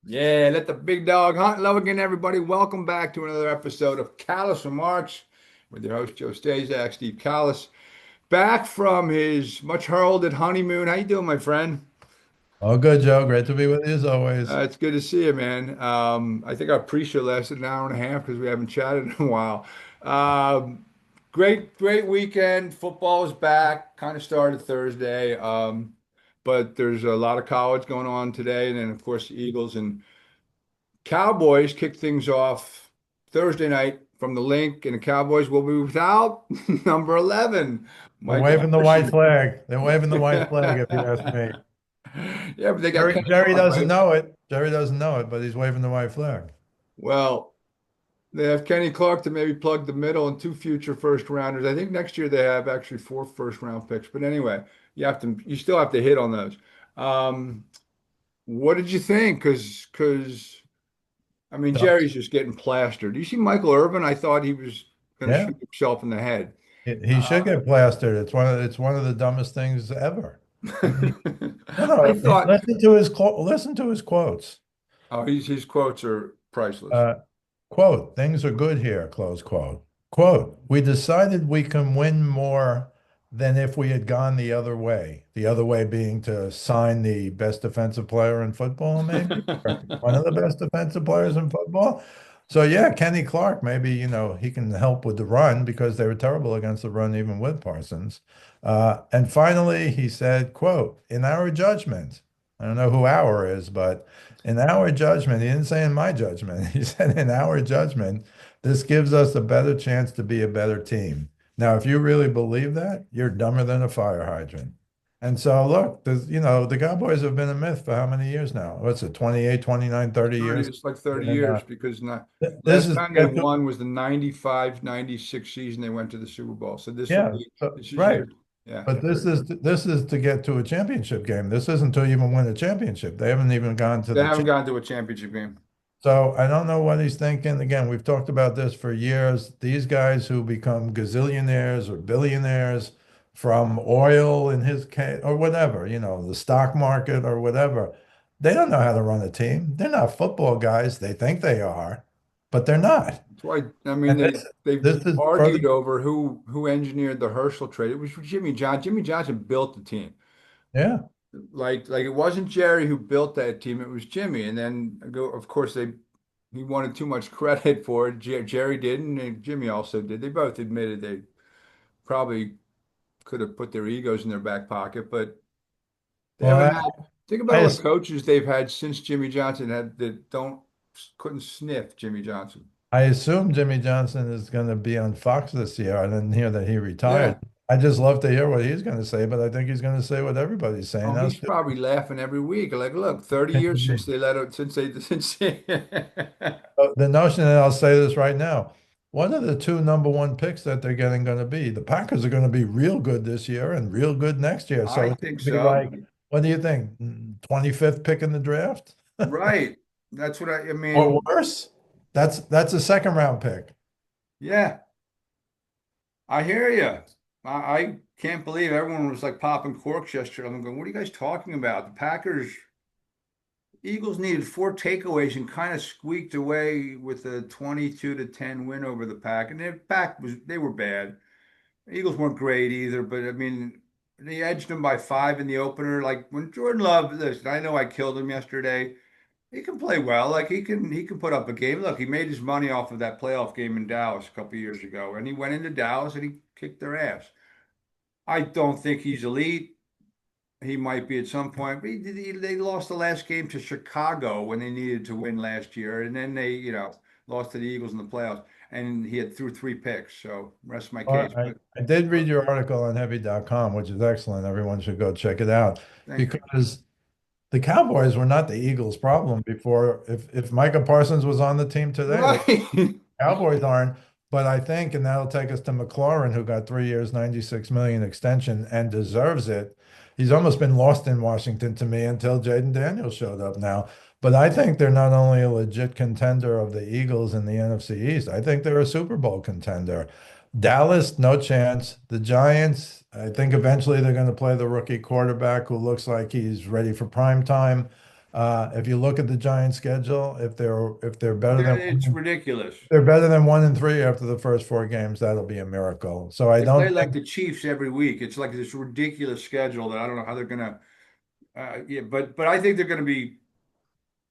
Yeah, let the big dog hunt. Hello again, everybody. Welcome back to another episode of Kallas Remarks with your host Joe Staszak, Steve Kallas, back from his much heralded honeymoon. How you doing, my friend? Oh, good, Joe. Great to be with you as always. It's good to see you, man. I think our pre-show lasted an hour and a half because we haven't chatted in a while. Great weekend. Football is back. Kind of started Thursday, but there's a lot of college going on today, and then of course the Eagles and Cowboys kick things off Thursday night from the link, and the Cowboys will be without number 11, They're Micah waving the white Parsons. flag. They're waving the white flag, if you ask me. Yeah, but they got Jerry, Kenny Jerry Clark, doesn't right? know it. Jerry doesn't know it, but he's waving the white flag. Well, they have Kenny Clark to maybe plug the middle and two future first rounders. I think next year they have actually four first round picks. But anyway, you still have to hit on those. Um, what did you think? Because I mean, So, Jerry's just getting plastered. Do you see Michael Irvin? I thought he was going to yeah, shoot himself in the head. he should get plastered. It's one of the dumbest things ever. I mean, no, I no. thought, Listen to his quotes. oh, his quotes are priceless. Uh, Quote, things are good here, close quote. Quote, we decided we can win more than if we had gone the other way. The other way being to sign the best defensive player in football, maybe, or one of the best defensive players in football. So yeah, Kenny Clark, maybe, he can help with the run because they were terrible against the run even with Parsons. And finally, he said, quote, in our judgment, I don't know who our is, but in our judgment, he didn't say in my judgment. He said in our judgment, this gives us a better chance to be a better team. Now, if you really believe that, you're dumber than a fire hydrant. And so look, the Cowboys have been a myth for how many years now? What's it, 28, 29, 30 years? It's like 30 And years because not, this last is time they won was the 95-96 season. They went to the Super Bowl. So yeah, this is right. year. Yeah. But this is to get to a championship game. This isn't to even win a championship. They haven't even gone to They the haven't gotten to a championship game. So I don't know what he's thinking. Again, we've talked about this for years. These guys who become gazillionaires or billionaires from oil in his case or whatever, the stock market or whatever, they don't know how to run a team. They're not football guys. They think they are, but they're not. That's why, I mean, And they this is further, argued over who engineered the Herschel trade. It was Jimmy Johnson. Jimmy Johnson built the team. yeah. Like it wasn't Jerry who built that team, it was Jimmy. And then of course he wanted too much credit for it. Jerry didn't, and Jimmy also did. They both admitted they probably could have put their egos in their back pocket, but they Well, haven't had think about I, all the I coaches they've had since Jimmy Johnson had that don't couldn't sniff Jimmy Johnson. I assume Jimmy Johnson is going to be on Fox this year. I didn't hear that he retired. Yeah. I just love to hear what he's going to say, but I think he's going to say what everybody's saying. Oh, Us he's too. probably laughing every week. Like, look, 30 years since they let it, since The notion, and I'll say this right now, what are the two number one picks that they're getting going to be? The Packers are going to be real good this year and real good next year. I So it's think going to be so. like, what do you think? 25th pick in the draft Right. That's what I or mean. worse? That's a second round pick. Yeah, I hear you. I can't believe everyone was like popping corks yesterday. I'm going, what are you guys talking about? The Packers, Eagles needed four takeaways and kind of squeaked away with a 22-10 win over the Pack. And their Pack they were bad. The Eagles weren't great either, but I mean, they edged them by five in the opener. Like when Jordan Love, listen, I know I killed him yesterday. He can play well. Like he can put up a game. Look, he made his money off of that playoff game in Dallas a couple of years ago, and he went into Dallas and he kicked their ass. I don't think he's elite. He might be at some point, but they lost the last game to Chicago when they needed to win last year, and then they, lost to the Eagles in the playoffs, and he had threw three picks. So rest my Well, case. I did read But your article on heavy.com, which is excellent. Everyone should go check it out thank you. because the Cowboys were not the Eagles' problem before. If Micah Parsons was on the team today, the Right. Cowboys aren't. But I think, and that'll take us to McLauren, who got 3 years, 96 million extension and deserves it. He's almost been lost in Washington to me until Jaden Daniels showed up now. But I think they're not only a legit contender of the Eagles in the NFC East, I think they're a Super Bowl contender. Dallas, no chance. The Giants, I think eventually they're going to play the rookie quarterback who looks like he's ready for prime time. If you look at the Giants' schedule, if they're better than It's ridiculous. they're better than 1-3 after the first four games, that'll be a miracle. So I They play don't like think the Chiefs every week. It's like this ridiculous schedule that I don't know how they're gonna. Yeah, but I think they're gonna be.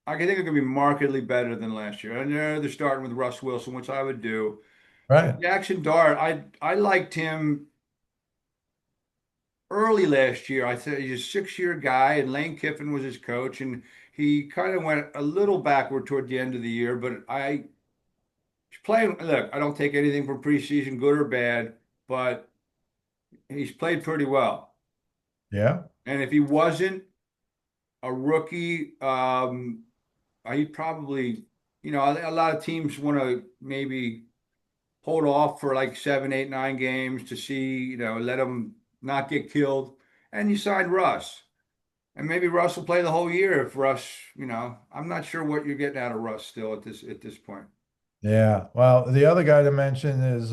I think they're gonna be markedly better than last year. I know they're starting with Russ Wilson, which I would do. right. But Jackson Dart, I liked him early last year. I said he's a 6-year guy, and Lane Kiffin was his coach, and he kind of went a little backward toward the end of the year. But he's playing. Look, I don't take anything from preseason, good or bad, but he's played pretty well. Yeah. And if he wasn't a rookie, he probably, a lot of teams want to maybe hold off for like 7, 8, 9 games to see, let him not get killed. And you signed Russ. And maybe Russ will play the whole year if Russ, I'm not sure what you're getting out of Russ still at this point. Yeah. Well, the other guy to mention is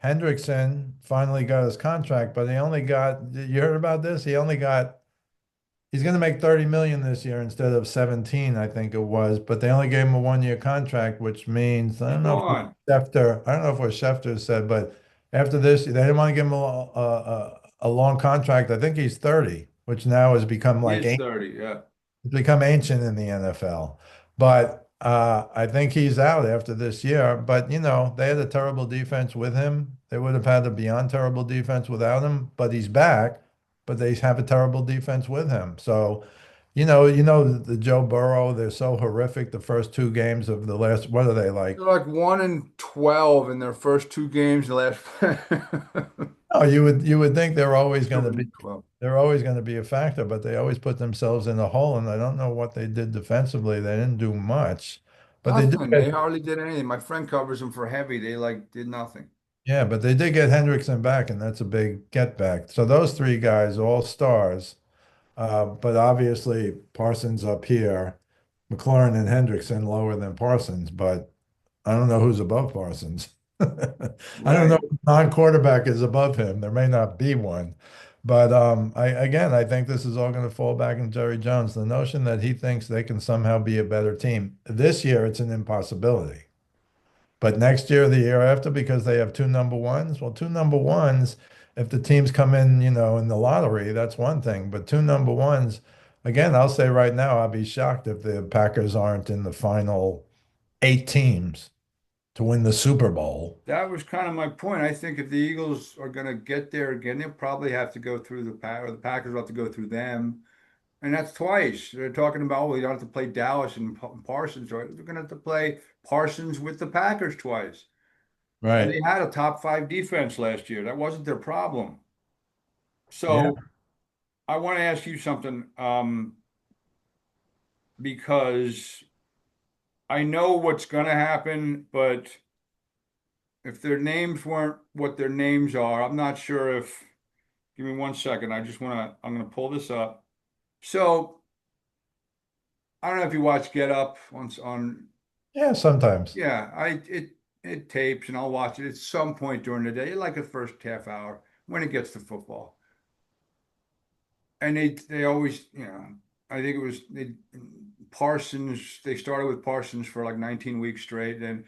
Hendrickson finally got his contract, but he only got, you heard about this? He's going to make 30 million this year instead of 17, I think it was, but they only gave him a 1-year contract, which means, I He's don't know if it was gone. Schefter, I don't know if it was Schefter said, but after this, they didn't want to give him a long contract. I think he's 30, which now has become He like is 30, yeah. it's become ancient in the NFL. But I think he's out after this year. But they had a terrible defense with him. They would have had a beyond terrible defense without him. But he's back. But they have a terrible defense with him. So, the Joe Burrow. They're so horrific. The first two games of the last. What are they like? They're like 1-12 in their first 2 games. The last Oh, you would think they're always they're going to be. 1-12. They're always going to be a factor, but they always put themselves in a hole, and I don't know what they did defensively. They didn't do much, but they did Nothing. get, They hardly did anything. My friend covers them for heavy. They like did nothing. yeah, but they did get Hendrickson back, and that's a big get back. So those three guys, all stars, but obviously Parsons up here, McLauren and Hendrickson lower than Parsons, but I don't know who's above Parsons. I don't know Right. if non-quarterback is above him. There may not be one. But I think this is all going to fall back on Jerry Jones. The notion that he thinks they can somehow be a better team. This year, it's an impossibility. But next year, the year after, because they have two number ones, well, two number ones, if the teams come in, in the lottery, that's one thing. But two number ones, again, I'll say right now, I'll be shocked if the Packers aren't in the final 8 teams to win the Super Bowl. That was kind of my point. I think if the Eagles are going to get there again, they'll probably have to go through the Pack, or the Packers will have to go through them. And that's twice. They're talking about, well, you don't have to play Dallas and Parsons, right? They're going to have to play Parsons with the Packers twice. And Right. they had a top 5 defense last year. That wasn't their problem. Yeah. So I want to ask you something, because I know what's going to happen, but if their names weren't what their names are, I'm not sure if. Give me 1 second. I'm going to pull this up. So I don't know if you watch Get Up on. Yeah, sometimes. Yeah, it tapes and I'll watch it at some point during the day, like the first half hour when it gets to football. And they always, I think it was Parsons. They started with Parsons for like 19 weeks straight. And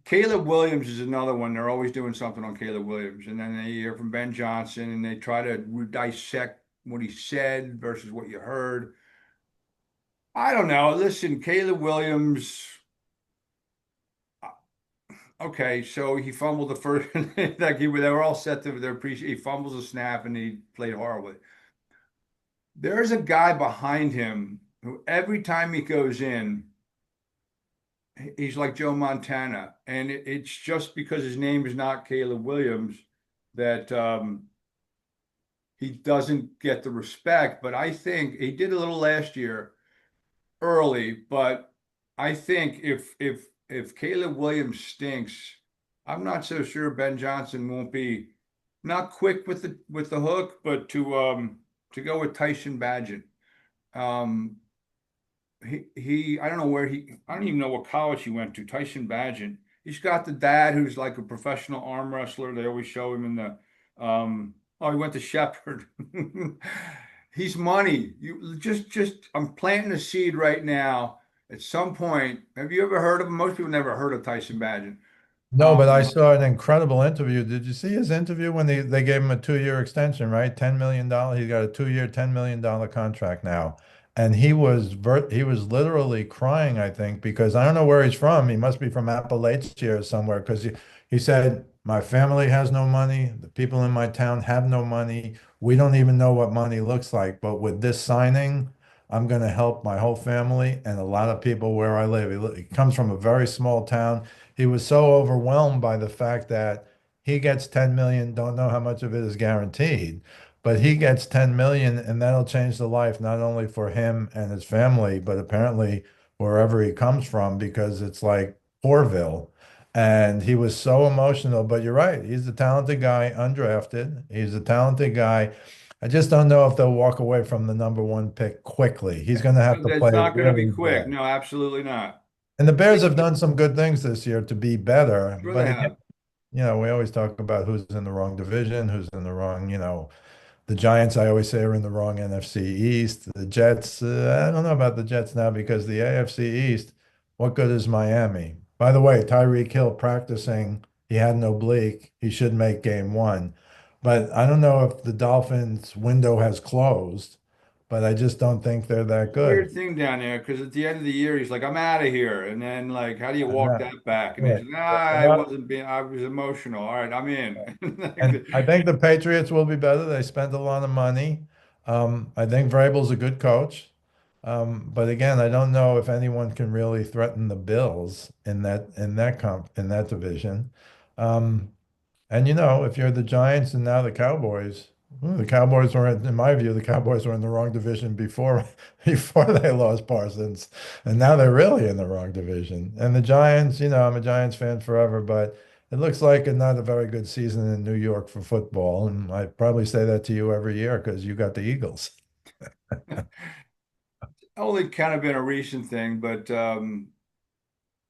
Caleb Williams is another one. They're always doing something on Caleb Williams. And then they hear from Ben Johnson and they try to dissect what he said versus what you heard. I don't know. Listen, Caleb Williams. Okay, so he fumbled the first. Like they were all set to their pre. He fumbles a snap and he played horribly. There's a guy behind him who every time he goes in, he's like Joe Montana, and it's just because his name is not Caleb Williams that he doesn't get the respect. But I think he did a little last year early, but I think if Caleb Williams stinks, I'm not so sure Ben Johnson won't be not quick with the hook, but to go with Tyson Badgett. Um, he I don't know I don't even know what college he went to. Tyson Badgett. He's got the dad who's like a professional arm wrestler. They always show him in the he went to Shepherd. He's money. You just I'm planting a seed right now. At some point, have you ever heard of him? Most people never heard of Tyson Badgett. No, but I Um, saw an incredible interview. Did you see his interview when they gave him a 2 year extension, right? $10 million. He's got a 2 year, $10 million contract now. And he was literally crying, I think, because I don't know where he's from. He must be from Appalachia or somewhere, because he said, my family has no money. The people in my town have no money. We don't even know what money looks like. But with this signing, I'm going to help my whole family and a lot of people where I live. He comes from a very small town. He was so overwhelmed by the fact that he gets 10 million, don't know how much of it is guaranteed, but he gets 10 million and that'll change the life not only for him and his family, but apparently wherever he comes from, because it's like Orville. And he was so emotional, but you're right. He's a talented guy, undrafted. He's a talented guy. I just don't know if they'll walk away from the number one pick quickly. He's going to have to it's play not going to be really quick. bad. No, absolutely not. And the Bears have done some good things this year to be better. Sure But they again, have. we always talk about who's in the wrong division, who's in the wrong, the Giants, I always say, are in the wrong NFC East. The Jets, I don't know about the Jets now because the AFC East, what good is Miami? By the way, Tyreek Hill practicing, he had an oblique. He should make game one. But I don't know if the Dolphins' window has closed, but I just don't think they're that good. Weird thing down there because at the end of the year he's like, I'm out of here. And then like, how do you walk that back? And Yeah. he's like, And I that- wasn't being I was emotional. All right, I'm in. And I think the Patriots will be better. They spent a lot of money. I think Vrabel's a good coach. But again, I don't know if anyone can really threaten the Bills in that division. Um, and if you're the Giants and now the Cowboys, the Cowboys were, in my view, the Cowboys were in the wrong division before before they lost Parsons, and now they're really in the wrong division. And the Giants, I'm a Giants fan forever, but it looks like not a very good season in New York for football. And I probably say that to you every year because you got the Eagles. Only kind of been a recent thing, but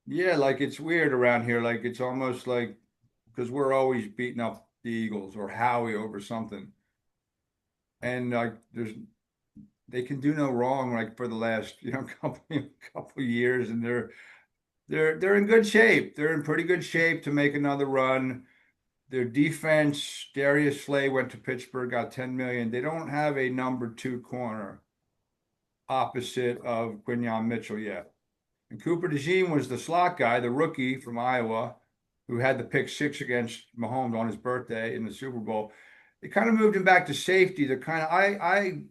yeah, like it's weird around here. Like it's almost like because we're always beating up the Eagles or Howie over something. And like there's they can do no wrong like for the last, couple years and they're in good shape. They're in pretty good shape to make another run. Their defense, Darius Slay went to Pittsburgh, got 10 million. They don't have a number two corner opposite of Quinyon Mitchell yet. And Cooper DeJean was the slot guy, the rookie from Iowa, who had the pick six against Mahomes on his birthday in the Super Bowl. They kind of moved him back to safety. They're kind of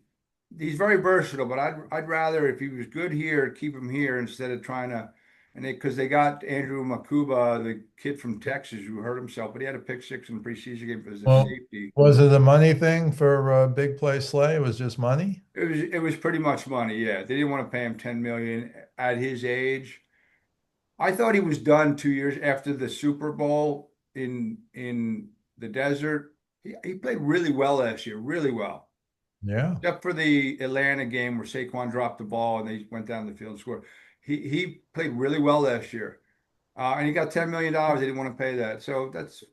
he's very versatile, but I'd rather if he was good here, keep him here instead of trying to and because they got Andrew Makuba, the kid from Texas who hurt himself, but he had a pick six in the preseason game as a Well, safety. was it a money thing for Big Play Slay? It was just money? It was pretty much money, yeah. They didn't want to pay him 10 million at his age. I thought he was done 2 years after the Super Bowl in the desert. He played really well last year, really well. Yeah. Except for the Atlanta game where Saquon dropped the ball and they went down the field and scored. He played really well last year. And he got $10 million. They didn't want to pay that. So that's,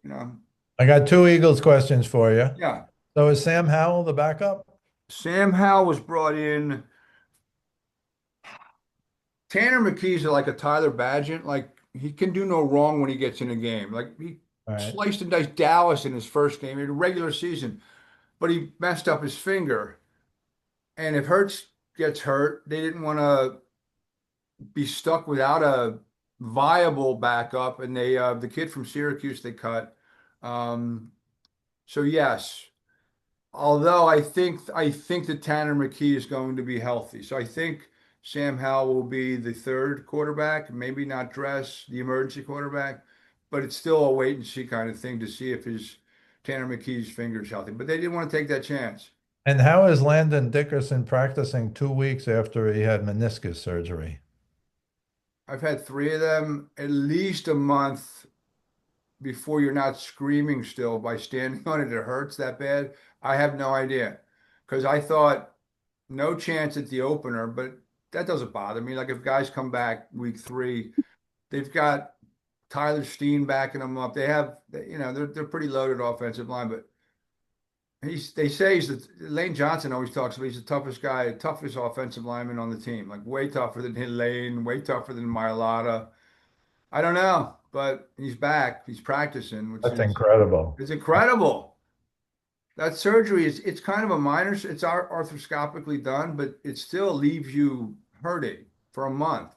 I got two Eagles questions for you. yeah. So is Sam Howell the backup? Sam Howell was brought in. Tanner McKee's like a Tyler Badgett. Like he can do no wrong when he gets in a game. Like he All right. sliced and diced Dallas in his first game in a regular season, but he messed up his finger. And if Hurts gets hurt, they didn't want to be stuck without a viable backup. And the kid from Syracuse they cut. Um, so yes, although I think that Tanner McKee is going to be healthy. So I think Sam Howell will be the third quarterback, maybe not dress the emergency quarterback, but it's still a wait and see kind of thing to see if his Tanner McKee's finger's healthy. But they didn't want to take that chance. And how is Landon Dickerson practicing 2 weeks after he had meniscus surgery? I've had three of them at least a month before you're not screaming still by standing on it. It hurts that bad. I have no idea because I thought no chance at the opener, but that doesn't bother me. Like if guys come back week three, they've got Tyler Steen backing them up. They have, they're pretty loaded offensive line, but they say he's Lane Johnson always talks about he's the toughest guy, toughest offensive lineman on the team, like way tougher than Lane, way tougher than Mailata. I don't know, but he's back. He's practicing, which That's is incredible. it's incredible. That surgery is it's kind of a minor, it's arthroscopically done, but it still leaves you hurting for a month at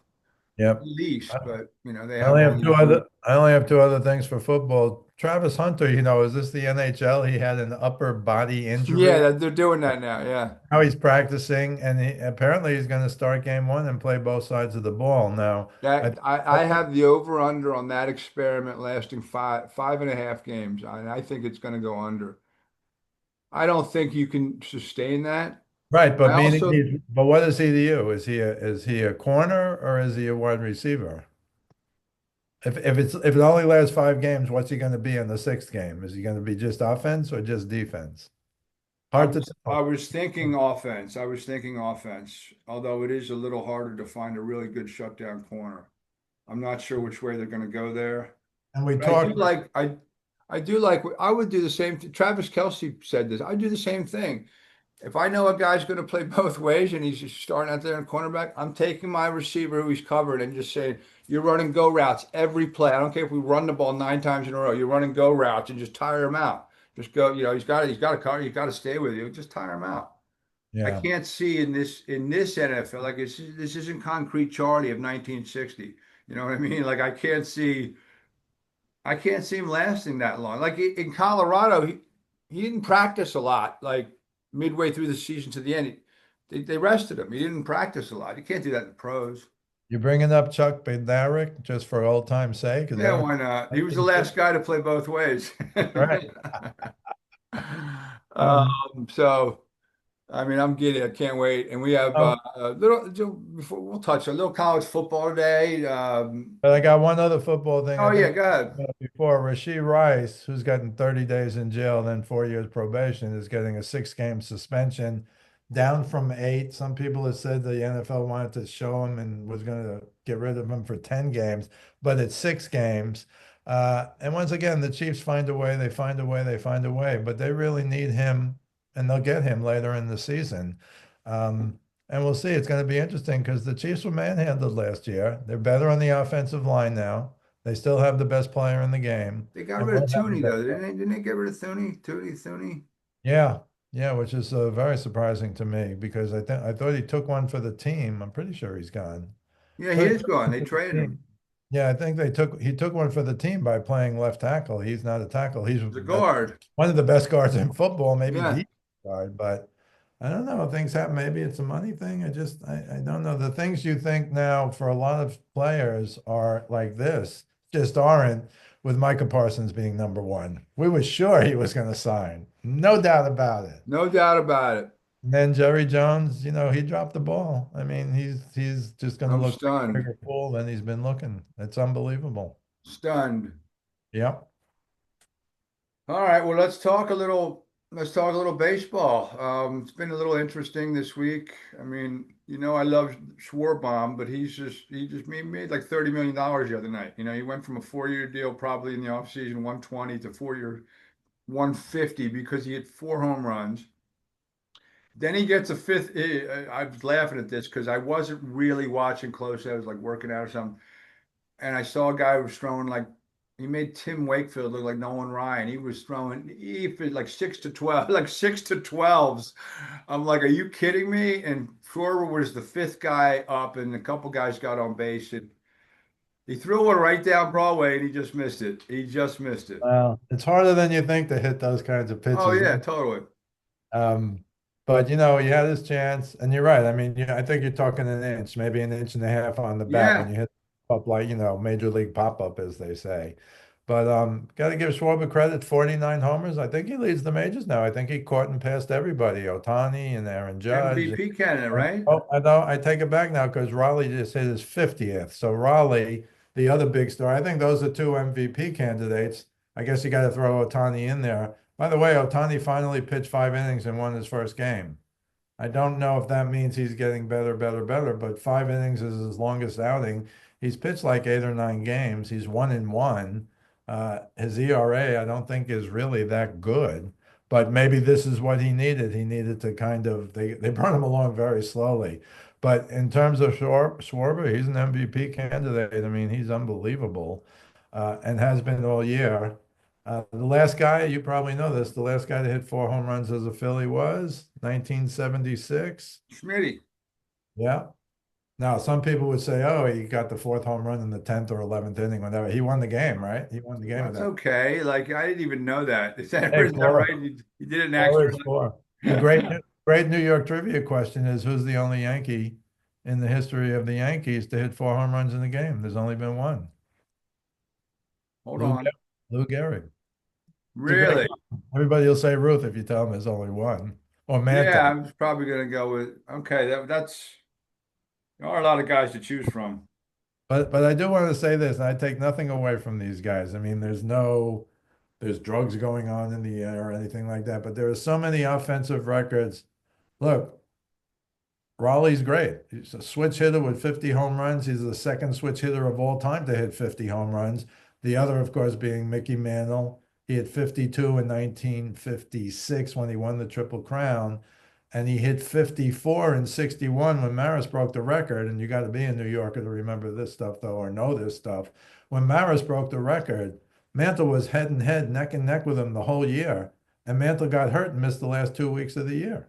Yep. least. But they I have only all have two these other new. I only have two other things for football. Travis Hunter, is this the NHL? He had an upper body Yeah, injury. they're doing that now. Yeah. Now he's practicing, and apparently he's going to start game one and play both sides of the ball. Now, I That think I have the over under on that experiment lasting five and a half games. I think it's going to go under. I don't think you can sustain that. right, I but also what is he to you? Is he a corner or is he a wide receiver? If it only lasts 5 games, what's he going to be in the sixth game? Is he going to be just offense or just defense? I Hard to was I tell. was thinking offense. I was thinking offense, although it is a little harder to find a really good shutdown corner. I'm not sure which way they're going to go there. And we But I do talked. like I do like I would do the same thing. Travis Kelce said this. I do the same thing. If I know a guy's going to play both ways and he's just starting out there in cornerback, I'm taking my receiver who he's covered and just saying, you're running go routes every play. I don't care if we run the ball 9 times in a row. You're running go routes and just tire him out. Just go, he's got to cover, he's got to stay with you. Just tire him out. I Yeah. can't see in this NFL like this isn't concrete Charlie of 1960. You know what I mean? Like I can't see him lasting that long. Like in Colorado, he didn't practice a lot. Like midway through the season to the end, they rested him. He didn't practice a lot. You can't do that in the pros. You bringing up Chuck Bednarik just for old time's sake? Is Yeah, that why not? He was the last 1960? guy to play both ways. Right. Um, Um, so I mean, I'm giddy. I can't wait. And we have um, a little before we'll touch a little college football today. but I got one other football thing. Oh I yeah, think go ahead. before Rasheed Rice, who's gotten 30 days in jail, then 4 years probation, is getting a 6 game suspension, down from 8. Some people have said the NFL wanted to show him and was going to get rid of him for 10 games, but it's 6 games. And once again, the Chiefs find a way, they find a way, they find a way, but they really need him, and they'll get him later in the season. And we'll see. It's going to be interesting because the Chiefs were manhandled last year. They're better on the offensive line now. They still have the best player in the game They got and rid of will have the Tooney best though, player. didn't they get rid of Tooney? Tooney? Yeah, yeah, which is very surprising to me because I thought he took one for the team. I'm pretty sure he's gone. Yeah, he Thought he is took gone. one They for the traded team. him. Yeah, I think he took one for the team by playing left tackle. He's not a tackle. The That's guard. one of the best guards in football, maybe Yeah. the guard, but I don't know. Things happen. Maybe it's a money thing. I don't know. The things you think now for a lot of players are like this, just aren't, with Micah Parsons being number one. We were sure he was going to sign. No doubt about it. No doubt about it. And then Jerry Jones, he dropped the ball. I mean, he's just going to I'm look like a stunned. bigger fool than he's been looking. It's unbelievable. Stunned. Yep. All right, well, let's talk a little baseball. It's been a little interesting this week. I mean, I love Schwarber, but he just made like $30 million the other night. He went from a 4-year deal probably in the offseason, 120 to 4-year 150 because he hit 4 home runs. Then he gets a fifth. I was laughing at this because I wasn't really watching closely. I was like working out or something. And I saw a guy who was throwing like he made Tim Wakefield look like Nolan Ryan. He was throwing like 6 to 12, like 6 to 12s. I'm like, are you kidding me? And Schwarber was the fifth guy up, and a couple guys got on base. And he threw one right down Broadway, and he just missed it. He just missed it. Well, it's harder than you think to hit those kinds of Oh pitches. yeah, totally. Um, but he had his chance, and you're right. I mean, I think you're talking an inch, maybe an inch and a half on the bat when Yeah, you hit up like major league pop up, as they say. But got to give Schwarber credit. 49 homers. I think he leads the majors now. I think he caught and passed everybody, Otani and Aaron Judge. MVP candidate, right? Oh, I know. I take it back now because Raleigh just hit his 50th. So Raleigh, the other big star, I think those are two MVP candidates. I guess you got to throw Otani in there. By the way, Otani finally pitched 5 innings and won his first game. I don't know if that means he's getting better, better, better, but 5 innings is his longest outing. He's pitched like 8 or 9 games. He's 1-1. His ERA, I don't think, is really that good. but maybe this is what he needed. He needed to kind of they brought him along very slowly. But in terms of Schwarber, he's an MVP candidate. I mean, he's unbelievable, and has been all year. The last guy, you probably know this, the last guy to hit 4 home runs as a Philly was 1976. Schmitty. Yeah. Now, some people would say, oh, he got the fourth home run in the 10th or 11th inning, whatever. He won the game, right? He won the game with That's that. okay. Like I didn't even know that. Hey, Is that right? four. You did it in Four extra. is four. The great New York trivia question is who's the only Yankee in the history of the Yankees to hit 4 home runs in a game? There's only been one. Hold Lou, on. Lou Gehrig. It's a great Really? one. Everybody will say Ruth if you tell them there's only one. Or Yeah, Mantle. I'm probably gonna go with okay. That's there are a lot of guys to choose from. But I do want to say this, and I take nothing away from these guys. I mean, there's drugs going on in the air or anything like that, but there are so many offensive records. Look, Raleigh's great. He's a switch hitter with 50 home runs. He's the second switch hitter of all time to hit 50 home runs. The other, of course, being Mickey Mantle. He hit 52 in 1956 when he won the Triple Crown. And he hit 54 in 61 when Maris broke the record. And you got to be a New Yorker to remember this stuff, though, or know this stuff. When Maris broke the record, Mantle was head and head, neck and neck with him the whole year. And Mantle got hurt and missed the last 2 weeks of the year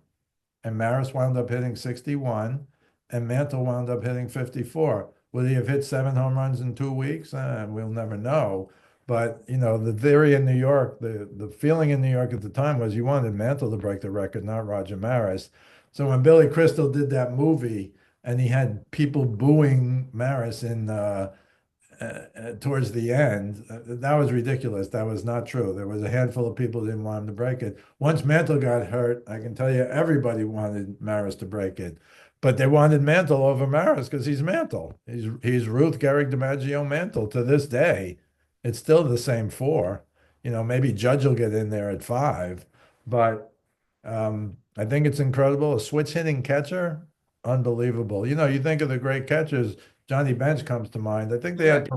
and Maris wound up hitting 61, and Mantle wound up hitting 54. Would he have hit 7 home runs in 2 weeks? We'll never know. But you know, the theory in New York, the feeling in New York at the time was you wanted Mantle to break the record, not Roger Maris. So when Billy Crystal did that movie, and he had people booing Maris in towards the end, that was ridiculous. That was not true. There was a handful of people who didn't want him to break it. Once Mantle got hurt, I can tell you everybody wanted Maris to break it, but they wanted Mantle over Maris because he's Mantle. He's Ruth Gehrig DiMaggio Mantle to this day. It's still the same four. You know, maybe Judge will get in there at five, but I think it's incredible. A switch hitting catcher, unbelievable. You know, you think of the great catchers. Johnny Bench comes to mind. I think they Yeah, had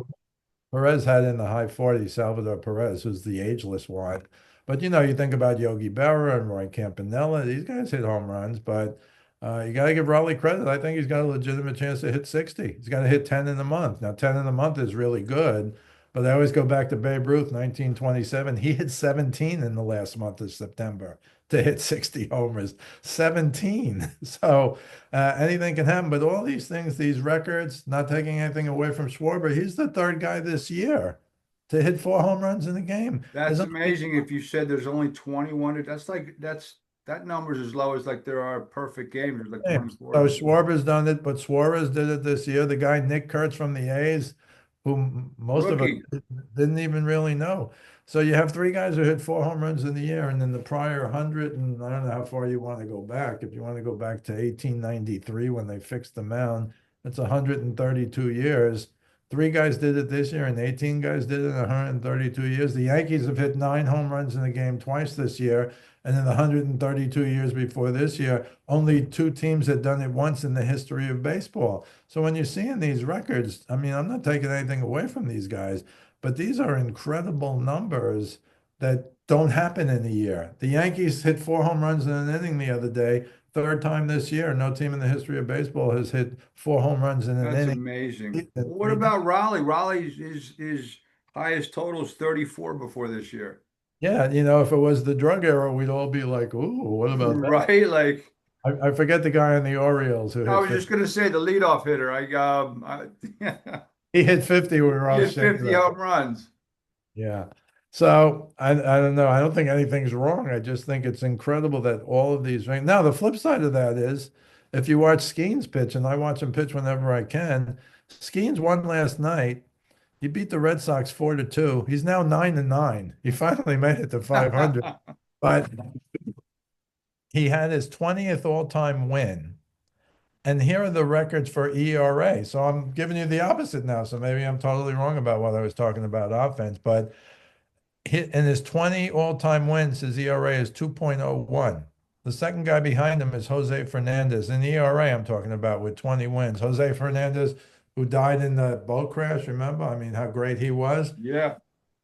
Perez had in the high 40s, Salvador Perez, who's the ageless one. But you know, you think about Yogi Berra and Roy Campanella. These guys hit home runs, but you got to give Raleigh credit. I think he's got a legitimate chance to hit 60. He's got to hit 10 in a month. Now, 10 in a month is really good, but I always go back to Babe Ruth, 1927. He hit 17 in the last month of September to hit 60 homers. 17. So anything can happen. But all these things, these records, not taking anything away from Schwarber, he's the third guy this year to hit 4 home runs in a game. that's amazing. If you said there's only 21, that number's as low as like there are perfect games. There's like Games. 24. So Schwarber's done it, but Suarez did it this year. The guy Nick Kurtz from the A's, who most of us Rookie. didn't even really know. So you have three guys who hit 4 home runs in the year, and then the prior 100, and I don't know how far you want to go back. If you want to go back to 1893 when they fixed the mound, that's 132 years. Three guys did it this year, and 18 guys did it in 132 years. The Yankees have hit 9 home runs in a game twice this year. And in the 132 years before this year, only two teams had done it once in the history of baseball. So when you're seeing these records, I mean, I'm not taking anything away from these guys, but these are incredible numbers that don't happen in a year. The Yankees hit 4 home runs in an inning the other day, third time this year. No team in the history of baseball has hit 4 home runs in an That's inning. amazing. What about Raleigh? Raleigh's his highest total is 34 before this year. Yeah, you know, if it was the drug era, we'd all be like, "Ooh, what about that?" Right? Like I forget the guy in the Orioles who I hit was just 50. gonna say the leadoff hitter. He hit 50. We were He all had shaking 50 up. home runs. Yeah. So I don't know. I don't think anything's wrong. I just think it's incredible that all of these ring. Now, the flip side of that is if you watch Skeens pitch, and I watch him pitch whenever I can, Skeens won last night. He beat the Red Sox 4-2. He's now 9-9. He finally made it to 500, but he had his 20th all-time win. And here are the records for ERA. So I'm giving you the opposite now. So maybe I'm totally wrong about what I was talking about offense, but in his 20 all-time wins, his ERA is 2.01. The second guy behind him is Jose Fernandez. In ERA, I'm talking about with 20 wins. Jose Fernandez, who died in the boat crash, remember? I mean, how great he was. Yeah.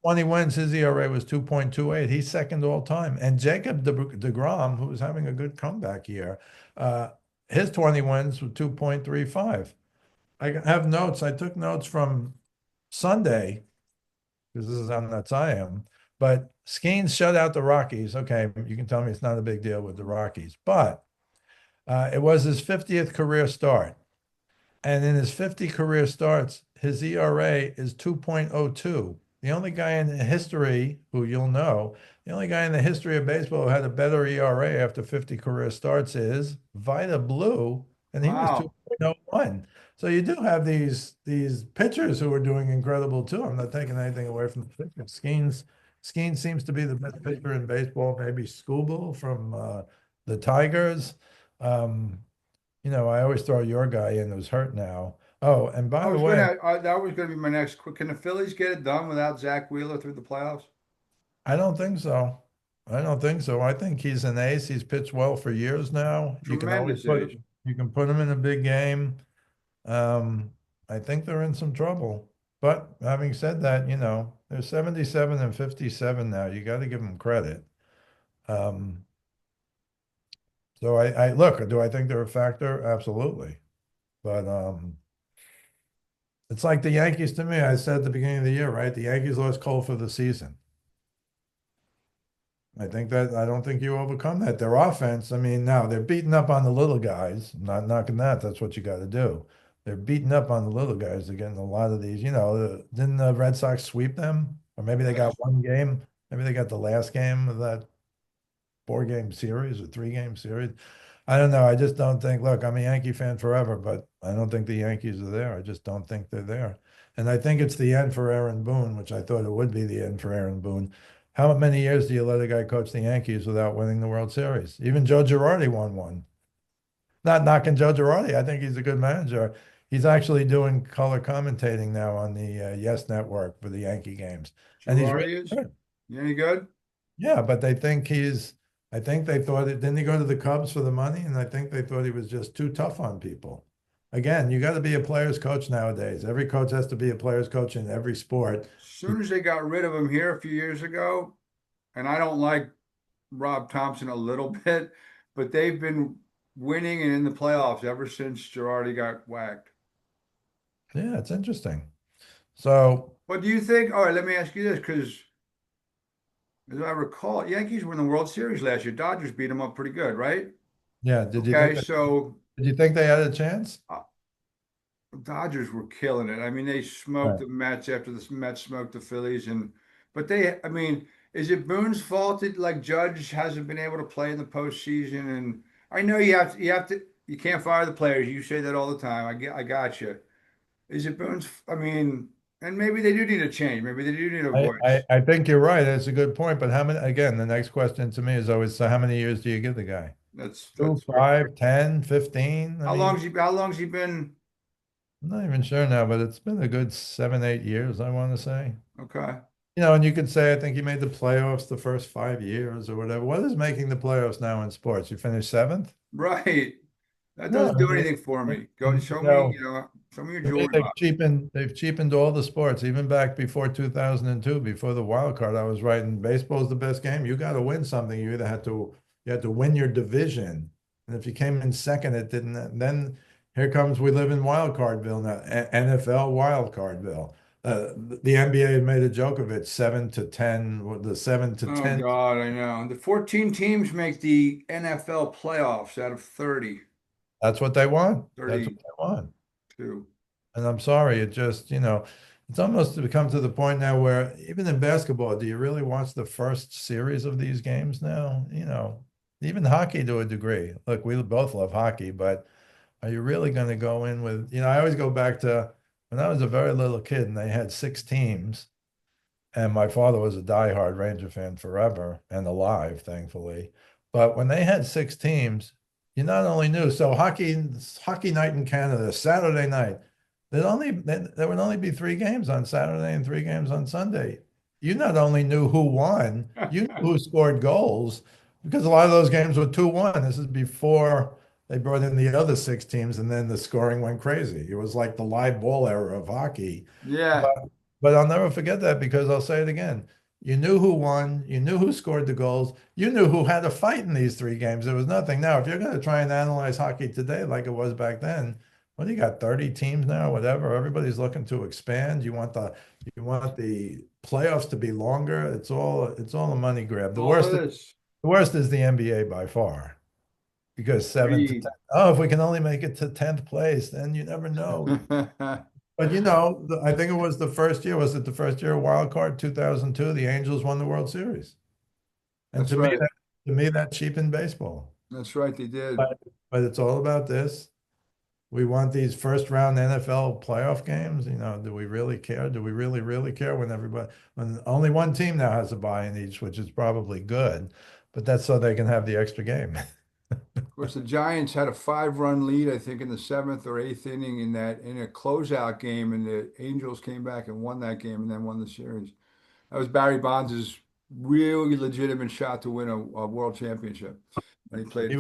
20 wins, his ERA was 2.28. He's second all time. And Jacob DeGrom, who was having a good comeback year, uh, his 20 wins were 2.35. I have notes. I took notes from Sunday because this is how nuts I am. But Skeens shut out the Rockies. Okay, you can tell me it's not a big deal with the Rockies, but it was his 50th career start. And in his 50 career starts, his ERA is 2.02. The only guy in history who you'll know, the only guy in the history of baseball who had a better ERA after 50 career starts is Vida Blue, and he was Wow. 2.01. So you do have these pitchers who are doing incredible too. I'm not taking anything away from the pitchers. Skeens seems to be the best pitcher in baseball, maybe Skubal from the Tigers. Um, I always throw your guy in who's hurt now. Oh, and by the way, That was gonna be my next quick. Can the Phillies get it done without Zach Wheeler through the playoffs? I don't think so. I don't think so. I think he's an ace. He's pitched well for years now. Tremendous age. You can put him in a big game. Um, I think they're in some trouble. But having said that, they're 77 and 57 now. You got to give them credit. Um, so I look, do I think they're a factor? Absolutely. But it's like the Yankees to me. I said at the beginning of the year, right? The Yankees lost Cole for the season. I don't think you overcome that. Their offense, I mean, now they're beating up on the little guys. I'm not knocking that. That's what you got to do. They're beating up on the little guys. They're getting a lot of these. Didn't the Red Sox sweep them? Or maybe they got Yes. one game. Maybe they got the last game of that 4-game series or 3-game series. I don't know. I just don't think. Look, I'm a Yankee fan forever, but I don't think the Yankees are there. I just don't think they're there. And I think it's the end for Aaron Boone, which I thought it would be the end for Aaron Boone. How many years do you let a guy coach the Yankees without winning the World Series? Even Joe Girardi won one. Not knocking Joe Girardi. I think he's a good manager. He's actually doing color commentating now on the Yes Network for the Yankee games, and he's really Girardi is. good. You any good? Yeah, but I think they thought it, didn't he go to the Cubs for the money? And I think they thought he was just too tough on people. Again, you got to be a player's coach nowadays. Every coach has to be a player's coach in every sport. As soon as they got rid of him here a few years ago, and I don't like Rob Thompson a little bit, but they've been winning and in the playoffs ever since Girardi got whacked. Yeah, it's interesting. So, What do you think? All right, let me ask you this, because as I recall, Yankees were in the World Series last year. Dodgers beat them up pretty good, right? yeah, Okay, so did you think they had a chance? uh, Dodgers were killing it. I mean, they smoked Right. the Mets after the Mets smoked the Phillies, but I mean, is it Boone's fault that like Judge hasn't been able to play in the postseason? And I know you can't fire the players. You say that all the time. I got you. Is it Boone's? I mean, and maybe they do need a change. Maybe they do need a voice. I think you're right. That's a good point. But how many, again, the next question to me is always, so how many years do you give the guy? Two, That's fair. 5, 10, 15? I mean, How long's he been? I'm not even sure now, but it's been a good 7, 8 years, I want to say. Okay. And you could say, I think he made the playoffs the first 5 years or whatever. What is making the playoffs now in sports? You finish seventh? Right. That No, doesn't do anything for it- me. Go show me, show me your to me, jewelry box. they've cheapened all the sports, even back before 2002, before the wild card. I was writing, baseball's the best game. You got to win something. You had to win your division. And if you came in second, it didn't. Then here comes, we live in wild cardville now, NFL wild cardville. The NBA had made a joke of it, 7 to 10, the 7 to 10. Oh God, I know. The 14 teams make the NFL playoffs out of 30, That's what they want. That's what 32. they want. And I'm sorry, it's almost become to the point now where even in basketball, do you really watch the first series of these games now? Even hockey to a degree. Look, we both love hockey, but are you really going to go in with, I always go back to when I was a very little kid and they had 6 teams. And my father was a diehard Ranger fan forever and alive, thankfully. But when they had 6 teams, you not only knew, so hockey night in Canada, Saturday night, there would only be 3 games on Saturday and 3 games on Sunday. You not only knew who won, you knew who scored goals because a lot of those games were 2-1. This is before they brought in the other 6 teams and then the scoring went crazy. It was like the live ball era of hockey. Yeah. But But I'll never forget that because I'll say it again. You knew who won, you knew who scored the goals, you knew who had to fight in these three games. There was nothing. Now, if you're going to try and analyze hockey today like it was back then, what do you got? 30 teams now, whatever. Everybody's looking to expand. You want the playoffs to be longer. It's all a money grab. The All worst of this. the worst is the NBA by far because seven to Agreed. 10. Oh, if we can only make it to 10th place, then you never know. But I think it was the first year. Was it the first year of wild card 2002? The Angels won the World Series, and That's right. to me that cheapened baseball. That's right. They did. But it's all about this. We want these first round NFL playoff games. Do we really care? Do we really, really care when only one team now has a bye in each, which is probably good, but that's so they can have the extra game. Of course, the Giants had a 5-run lead, I think, in the seventh or eighth inning in a closeout game, and the Angels came back and won that game and then won the series. That was Barry Bonds' really legitimate shot to win a world championship. And he played for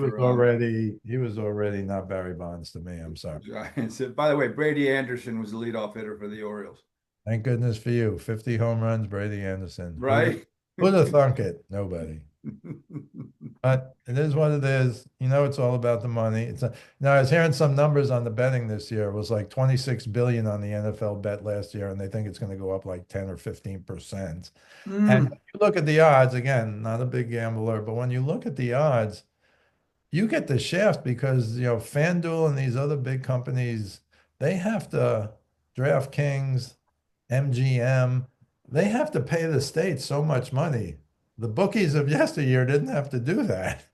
He was already not Barry Bonds to me. I'm sorry. the Giants. By the way, Brady Anderson was the leadoff hitter for the Orioles. Thank goodness for you. 50 home runs, Brady Anderson. Right? Who'd have thunk it? Nobody. But it is what it is. It's all about the money. Now I was hearing some numbers on the betting this year. It was like 26 billion on the NFL bet last year, and they think it's going to go up like 10 or 15%. And Mm. when you look at the odds, again, not a big gambler, but when you look at the odds, you get the shaft because FanDuel and these other big companies, they have to DraftKings, MGM, they have to pay the state so much money. The bookies of yesteryear didn't have to do that.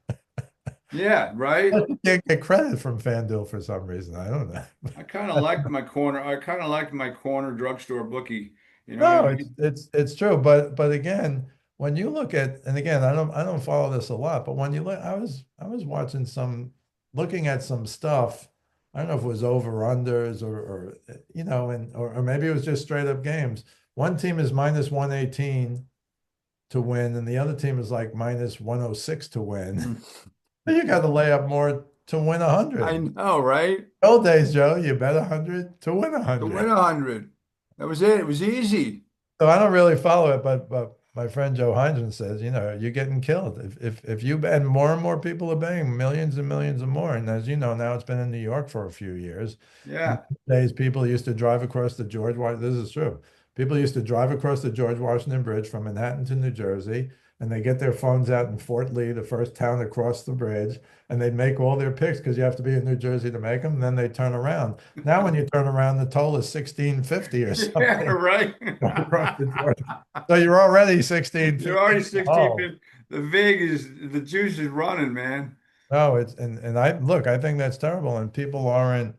Yeah, right. You can't get credit from FanDuel for some reason. I don't know. I kind of liked my corner. I kind of liked my corner drugstore bookie. You know what I No, it's mean? it's it's true, but again, when you look at, and again, I don't follow this a lot, but when you look, I was watching looking at some stuff. I don't know if it was over unders or maybe it was just straight up games. One team is minus 118 to win, and the other team is like minus 106 to win. Mm. You got to lay up more to win I 100. know, right? Old days, Joe, you bet 100 to win To win 100. 100. That was it. It was easy. So I don't really follow it, but my friend Joe Heinzen says, you're getting killed. If you and more people are betting millions and millions and more. And as you know, now it's been in New York for a few years. In Yeah. those days, people used to drive across the George Washington. This is true. People used to drive across the George Washington Bridge from Manhattan to New Jersey, and they get their phones out in Fort Lee, the first town across the bridge, and they'd make all their picks because you have to be in New Jersey to make them. And then they turn around. Now, when you turn around, the toll is 16.50 or Yeah, something. right. Across the George. So you're already 16 You're feet. already 16. Oh, The vig is the juice is running, man. no, and I think that's terrible. And people aren't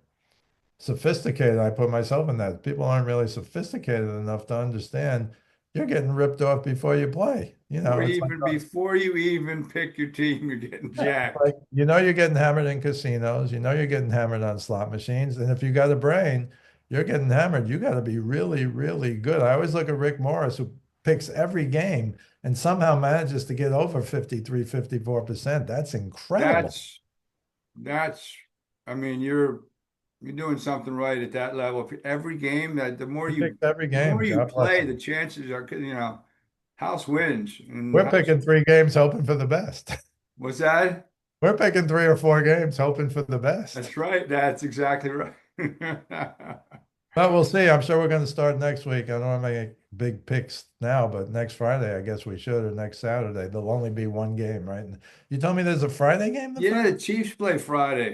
sophisticated. I put myself in that. People aren't really sophisticated enough to understand you're getting ripped off before you play. It's like, Before you even pick your team, you're getting yeah, jacked. like you're getting hammered in casinos, you're getting hammered on slot machines. And if you got a brain, you're getting hammered. You got to be really, really good. I always look at Rick Morris, who picks every game and somehow manages to get over 53, 54%. That's incredible. That's that's I mean, you're doing something right at that level. If every game that He picks every the more game. you God bless play, him. the chances are, house wins. And We're house picking three games hoping for the best. what's that? We're picking 3 or 4 games hoping for the best. That's right. That's exactly right. But we'll see. I'm sure we're going to start next week. I don't want to make big picks now, but next Friday, I guess we should, or next Saturday. There'll only be one game, right? And you told me there's a Friday game the Yeah, first? the Chiefs play Friday.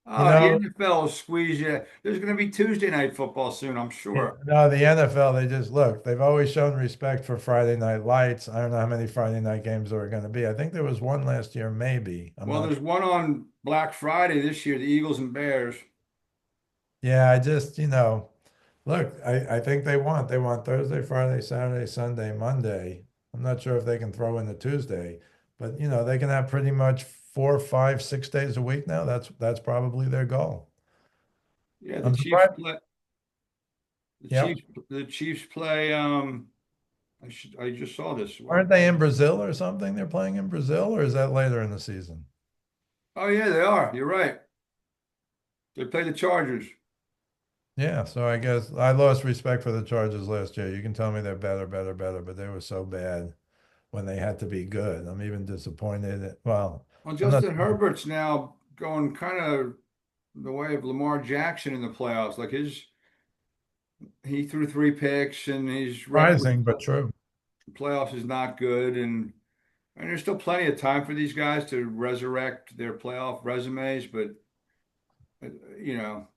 You Oh, the know, NFL will squeeze you. There's going to be Tuesday night football soon, I'm sure. no, the NFL, they've always shown respect for Friday night lights. I don't know how many Friday night games there are going to be. I think there was one last year, maybe. I'm Well, not there's sure. one on Black Friday this year, the Eagles and Bears. Yeah, I just, look, I think they want Thursday, Friday, Saturday, Sunday, Monday. I'm not sure if they can throw in the Tuesday, but they can have pretty much 4, 5, 6 days a week now. That's probably their goal. Yeah, I'm surprised. Yep. The Chiefs play I just saw this. Aren't they in Brazil or something? They're playing in Brazil, or is that later in the season? Oh yeah, they are. You're right. They play the Chargers. Yeah, so I guess I lost respect for the Chargers last year. You can tell me they're better, better, better, but they were so bad when they had to be good. I'm even disappointed. Well, Well, I'm not. Justin Herbert's now going kind of the way of Lamar Jackson in the playoffs. Like he threw 3 picks and his record Surprising, but true. in playoffs is not good. And there's still plenty of time for these guys to resurrect their playoff resumes. But uh, you know,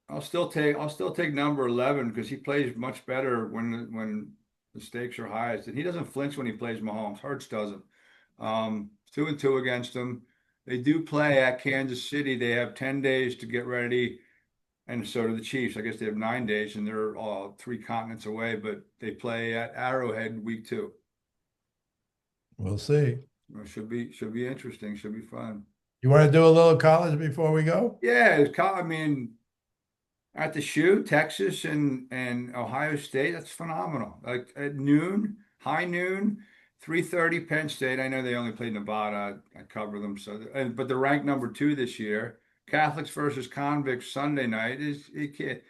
I'll still take number 11 because he plays much better when the stakes are highest. And he doesn't flinch when he plays Mahomes. Hurts doesn't. 2-2 against them. They do play at Kansas City. They have 10 days to get ready, and so do the Chiefs. I guess they have 9 days, and they're all 3 continents away. But they play at Arrowhead week 2. We'll see. Should be interesting. Should be fun. You want to do a little college before we go? Yeah, I mean, at the shoe, Texas and Ohio State, that's phenomenal. Like at noon, high noon, 3:30 Penn State. I know they only played Nevada. I cover them but they're ranked number 2 this year. Catholics versus Convicts Sunday night is it can't.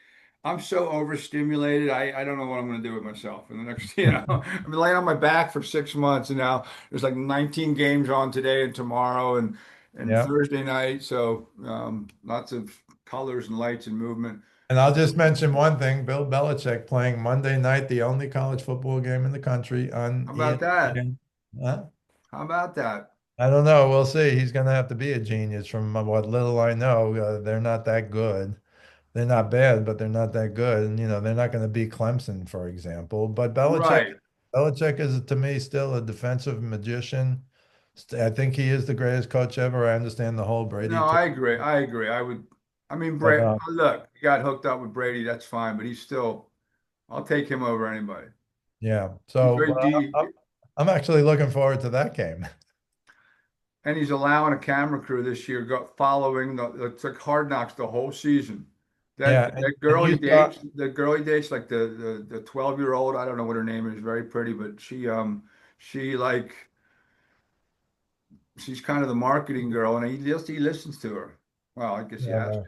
I'm so overstimulated. I don't know what I'm going to do with myself. And the next, I've been laying on my back for 6 months, and now there's like 19 games on today and tomorrow and Yeah. Thursday night. So lots of colors and lights and movement. And I'll just mention one thing, Bill Belichick playing Monday night, the only college football game in the country on How about that? ESPN. Huh? How about that? I don't know. We'll see. He's going to have to be a genius from what little I know. They're not that good. They're not bad, but they're not that good. And, they're not going to beat Clemson, for example. But Right. Belichick is, to me, still a defensive magician. I think he is the greatest coach ever. I understand the whole Brady No, thing. I agree. I agree. I mean, But look, he got hooked up with Brady. That's fine, but I'll take him over anybody. yeah. He's So very deep, I'm actually looking forward to that game. and he's allowing a camera crew this year following it's like Hard Knocks the whole season. That Yeah. that And girl he you saw, dates, the girl he dates, like the 12-year-old. I don't know what her name is. Very pretty, but she like she's kind of the marketing girl, and he listens to her. Well, I guess he has yeah. to.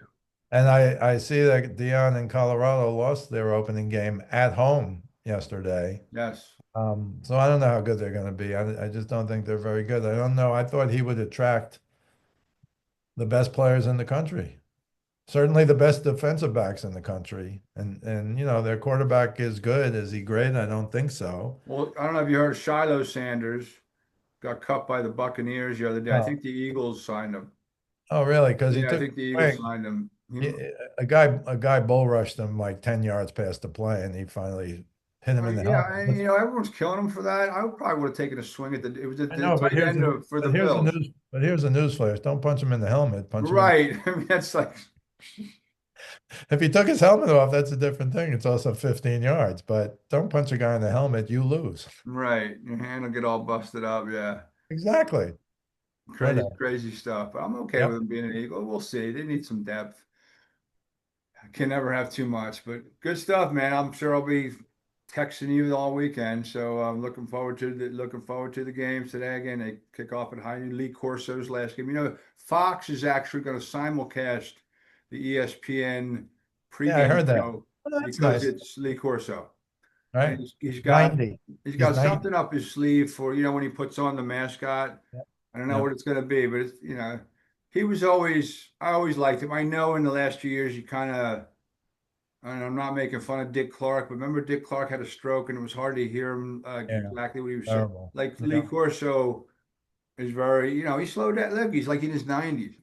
And I see that Dion in Colorado lost their opening game at home yesterday. Yes. So I don't know how good they're going to be. I just don't think they're very good. I don't know. I thought he would attract the best players in the country. Certainly the best defensive backs in the country. And their quarterback is good. Is he great? I don't think so. Well, I don't know if you heard Shiloh Sanders got cut by the Buccaneers the other day. I Oh, think the Eagles signed him. oh, really? Because he Yeah, I took think the a Eagles swing. signed him. A guy bull rushed him like 10 yards past the play, and he finally hit him in the Yeah, helmet. and everyone's killing him for that. I probably would have taken a swing at it was I the know, but tight end for the Bills. here's the news flash. Don't punch him in the helmet. Punch him in. Right. I mean, that's like If he took his helmet off, that's a different thing. It's also 15 yards, but don't punch a guy in the helmet, you lose. right. Your hand will get all busted up. Yeah. Exactly. Crazy, Whatever. crazy stuff. But I'm okay with Yep. him being an Eagle. We'll see. They need some depth. Can never have too much, but good stuff, man. I'm sure I'll be texting you all weekend. So I'm looking forward to the games today. Again, they kick off at high noon. Lee Corso's last game. Fox is actually going to simulcast the ESPN Yeah, I pregame heard that. show Oh, that's because nice. it's Lee Corso, and Right. he's got 90. he's He's got 90. something up his sleeve for when he puts on the mascot. Yep. I don't know what Yep. it's going to be, but I always liked him. I know in the last few years you kind of. And I'm not making fun of Dick Clark, but remember Dick Clark had a stroke and it was hard to hear him Yeah. exactly what he was saying. Terrible. Like Lee Yeah. Corso is very, he slowed that leg. He's like in his 90s.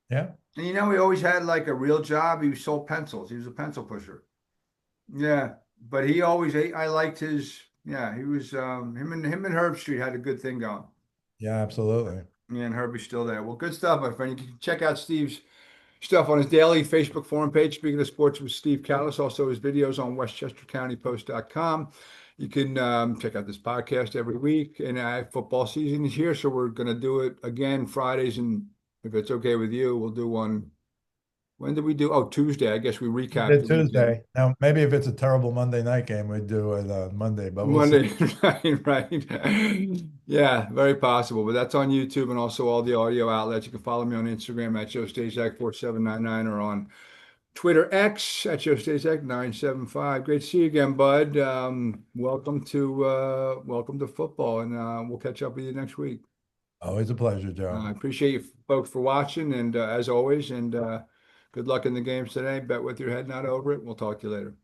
Yeah. And he always had like a real job. He sold pencils. He was a pencil pusher. Yeah. But he always ate. I liked he was him and Herb Street had a good thing going. Yeah, absolutely. Yeah, and Herbie's still there. Well, good stuff, my friend. You can check out Steve's stuff on his daily Facebook forum page, Speaking of Sports with Steve Kallas, also his videos on westchestercountypost.com. You can check out this podcast every week. And football season is here, so we're going to do it again Fridays. And if it's okay with you, we'll do one. When did we do? Oh, Tuesday. I guess we We recapped did the weekend. Tuesday. Now, maybe if it's a terrible Monday night game, we'd do it Monday, but we'll see. Monday, right, right. Yeah, very possible. But that's on YouTube and also all the audio outlets. You can follow me on Instagram at Joe Staszak 4799 or on Twitter X at Joe Staszak 975. Great to see you again, bud. Welcome to football, and we'll catch up with you next week. Always a pleasure, Joe. I appreciate you folks for watching, and as always, and good luck in the games today. Bet with your head, not over it. We'll talk to you later.